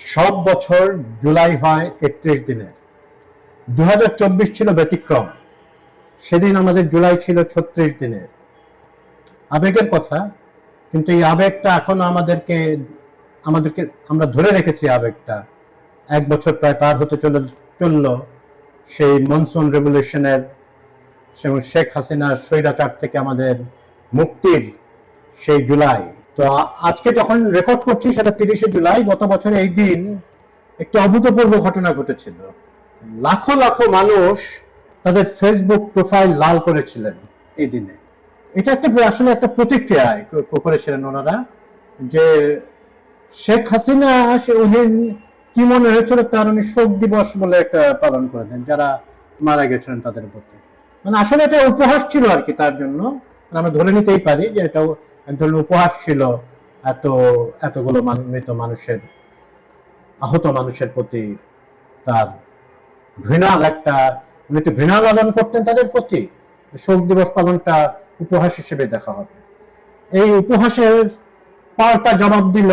সব বছর জুলাই হয় ৩১ দিনের। ২০২৪ ছিল ব্যতিক্রম, সেদিন আমাদের জুলাই ছিল ৩৬ দিনের। আবেগের কথা, কিন্তু এই আবেগটা এখনো আমাদেরকে আমাদেরকে আমরা ধরে রেখেছি আবেগটা। ১ বছর প্রায় পার হতে চলল সেই মনসুন রেভলিউশনের এবং শেখ হাসিনার স্বৈরাচার থেকে আমাদের মুক্তির সেই জুলাই। তো আজকে যখন রেকর্ড করছি সেটা ৩০শে জুলাই। গত বছর এই দিন একটি অভূতপূর্ব ঘটনা ঘটেছিল। লাখো লাখো মানুষ তাদের ফেসবুক প্রোফাইল লাল করেছিলেন এই দিনে। এটা আসলে একটা প্রতিক্রিয়া করেছিলেন ওনারা, যে শেখ হাসিনা উনি কি মনে হয়েছিল তার উনি শোক দিবস বলে একটা পালন করে দেন যারা মারা গেছিলেন তাদের প্রতি। মানে আসলে এটা উপহাস ছিল আর কি তার জন্য। আমরা ধরে নিতেই পারি যে এটা এক ধরনের উপহাস ছিল এতগুলো মৃত মানুষের, আহত মানুষের প্রতি তার ঘৃণার একটা, উনি তো ঘৃণা লালন করতেন তাদের প্রতি। শোক দিবস পালনটা উপহাস হিসেবে দেখা হবে। এই উপহাসের পাল্টা জবাব দিল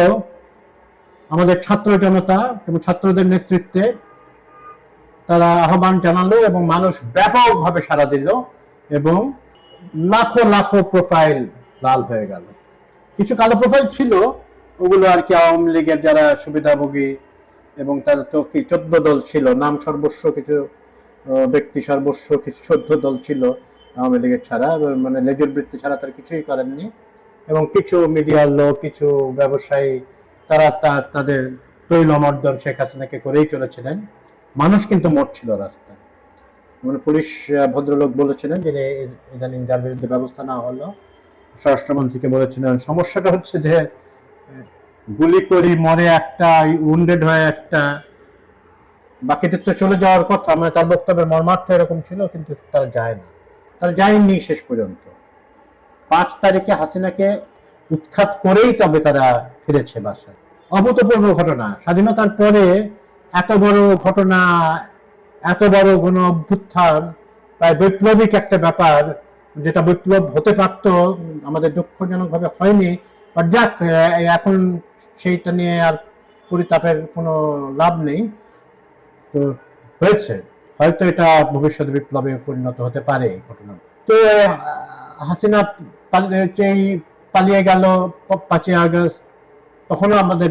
আমাদের ছাত্র জনতা এবং ছাত্রদের নেতৃত্বে। তারা আহ্বান জানালো এবং মানুষ ব্যাপকভাবে সাড়া দিল এবং লাখো লাখো প্রোফাইল লাল হয়ে গেল। কিছু কালো প্রোফাইল ছিল, ওগুলো আর কি আওয়ামী লীগের যারা সুবিধাভোগী, এবং তাদের তো কি 14 দল ছিল, নাম সর্বস্ব কিছু ব্যক্তি সর্বস্ব কিছু 14 দল ছিল আওয়ামী লীগের ছাড়া, মানে লেজুর বৃত্তি ছাড়া তারা কিছুই করেননি। এবং কিছু মিডিয়ার লোক, কিছু ব্যবসায়ী, তারা তাদের তৈল মর্দন শেখ হাসিনাকে করেই চলেছিলেন। মানুষ কিন্তু মরছিল রাস্তায়। মানে পুলিশ ভদ্রলোক বলেছিলেন যে ইদানিং যার বিরুদ্ধে ব্যবস্থা নেওয়া হলো, স্বরাষ্ট্রমন্ত্রীকে বলেছিলেন সমস্যাটা হচ্ছে যে গুলি করি মরে একটা, উন্ডেড হয়ে একটা, বাকিদের তো চলে যাওয়ার কথা। মানে তার বক্তব্যের মর্মার্থ এরকম ছিল, কিন্তু তারা যায় না, তারা যায়নি শেষ পর্যন্ত। 5 তারিখে হাসিনাকে উৎখাত করেই তবে তারা ফিরেছে বাসায়। অভূতপূর্ব ঘটনা। স্বাধীনতার পরে এত বড় ঘটনা, এত বড় গণ অভ্যুত্থান, প্রায় বৈপ্লবিক একটা ব্যাপার, যেটা বৈপ্লব হতে পারত, আমাদের দুঃখজনকভাবে হয়নি। বাট যাক, এখন সেইটা নিয়ে আর পরিতাপের কোনো লাভ নেই। তো হয়েছে, হয়তো এটা ভবিষ্যতে বিপ্লবে পরিণত হতে পারে এই ঘটনা। তো হাসিনা পালিয়ে গেল 5ই আগস্ট। তখনও আমাদের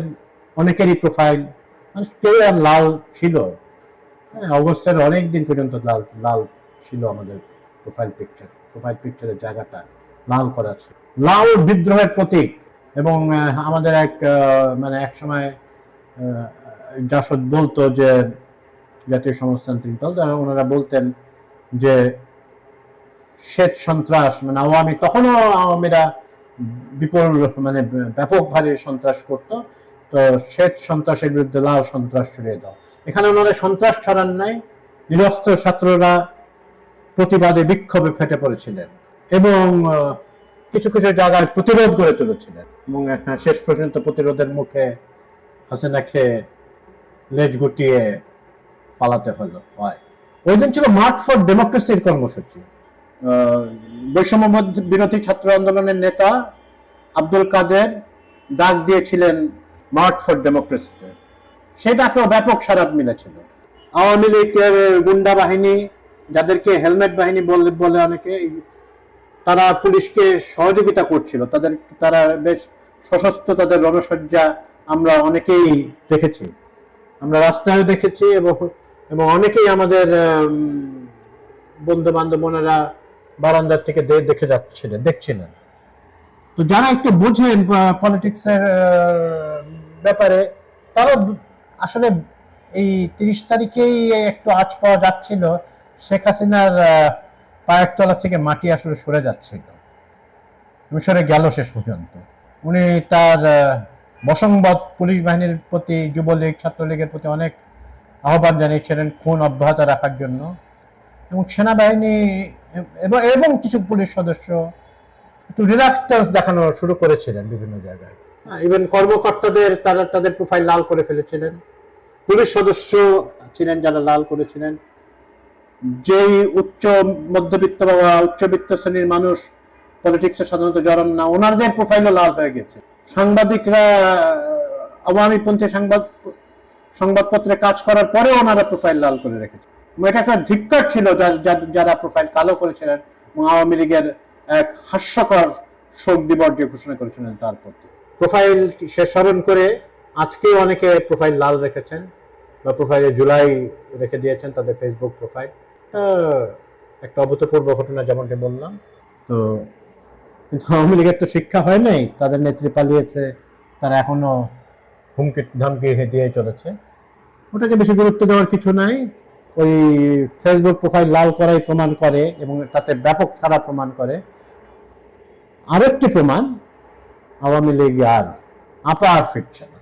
অনেকেরই প্রোফাইল, কেউ আর লাল ছিল, অগস্টের অনেক দিন পর্যন্ত লাল লাল ছিল আমাদের প্রোফাইল পিকচারের জায়গাটা লাল করা ছিল। লাল বিদ্রোহের প্রতীক। এবং আমাদের এক সময় জাসদ বলতো যে জাতীয় সমাজতান্ত্রিক দল, যারা ওনারা বলতেন যে শ্বেত সন্ত্রাস, মানে তখনও আওয়ামীরা বিপুল মানে ব্যাপক ভাবে সন্ত্রাস করত। তো শ্বেত সন্ত্রাসের বিরুদ্ধে লাল সন্ত্রাস ছড়িয়ে দাও। এখানে ওনারা সন্ত্রাস ছড়ান নাই, নিরস্ত্র ছাত্ররা প্রতিবাদে বিক্ষোভে ফেটে পড়েছিলেন এবং কিছু কিছু জায়গায় প্রতিরোধ গড়ে তুলেছিলেন। এবং শেষ পর্যন্ত প্রতিরোধের মুখে হাসিনাকে লেজ গুটিয়ে পালাতে হয়। ওই দিন ছিল মার্চ ফর ডেমোক্রেসির কর্মসূচি। বৈষম্য বিরোধী ছাত্র আন্দোলনের নেতা আব্দুল কাদের ডাক দিয়েছিলেন মার্চ ফর ডেমোক্রেসিতে। সেটাকেও ব্যাপক সাড়া মিলেছিল। আওয়ামী লীগের গুন্ডা বাহিনী, যাদেরকে হেলমেট বাহিনী বলে অনেকে, তারা পুলিশকে সহযোগিতা করছিল। তারা বেশ সশস্ত্র, তাদের রণসজ্জা আমরা অনেকেই দেখেছি, আমরা রাস্তায় দেখেছি, এবং অনেকেই আমাদের বন্ধু বান্ধব বোনেরা বারান্দার থেকে দেখছিলেন। তো যারা একটু বুঝেন পলিটিক্সের ব্যাপারে, তারা আসলে এই 30 তারিখেই একটু আঁচ পাওয়া যাচ্ছিল শেখ হাসিনার পায়ের তলা থেকে মাটি আসলে সরে যাচ্ছিল, সরে গেল শেষ পর্যন্ত। উনি তার বশংবদ পুলিশ বাহিনীর প্রতি, যুবলীগ ছাত্রলীগের প্রতি অনেক আহ্বান জানিয়েছিলেন খুন অব্যাহত রাখার জন্য। এবং সেনাবাহিনী এবং কিছু পুলিশ সদস্য একটু রিল্যাক্স দেখানো শুরু করেছিলেন বিভিন্ন জায়গায়। ইভেন কর্মকর্তাদের তাদের প্রোফাইল লাল করে ফেলেছিলেন। পুলিশ সদস্য ছিলেন যারা লাল করেছিলেন। যেই মধ্যবিত্ত বা উচ্চবিত্ত শ্রেণীর মানুষ পলিটিক্সে সাধারণত জড়ান না, ওনাদের প্রোফাইলও লাল হয়ে গেছে। সাংবাদিকরা, আওয়ামীপন্থী সংবাদপত্রে কাজ করার পরে ওনারা প্রোফাইল লাল করে রেখেছেন। এটা একটা ধিক্কার ছিল যারা প্রোফাইল কালো করেছিলেন এবং আওয়ামী লীগের এক হাস্যকর শোক দিবর্য ঘোষণা করেছিলেন তার প্রতি। প্রোফাইল সে স্মরণ করে আজকেও অনেকে প্রোফাইল লাল রেখেছেন বা প্রোফাইলে জুলাই রেখে দিয়েছেন তাদের ফেসবুক প্রোফাইল। একটা অভূতপূর্ব ঘটনা যেমনটি বললাম। তো কিন্তু আওয়ামী লীগের তো শিক্ষা হয় নাই, তাদের নেত্রী পালিয়েছে, তারা এখনো হুমকি ধামকি দিয়ে চলেছে। ওটাকে বেশি গুরুত্ব দেওয়ার কিছু নাই। ওই ফেসবুক প্রোফাইল লাল করাই প্রমাণ করে এবং তাতে ব্যাপক সাড়া প্রমাণ করে। আরেকটি প্রমাণ, আওয়ামী লীগ আর আপা আর ফিরছে না।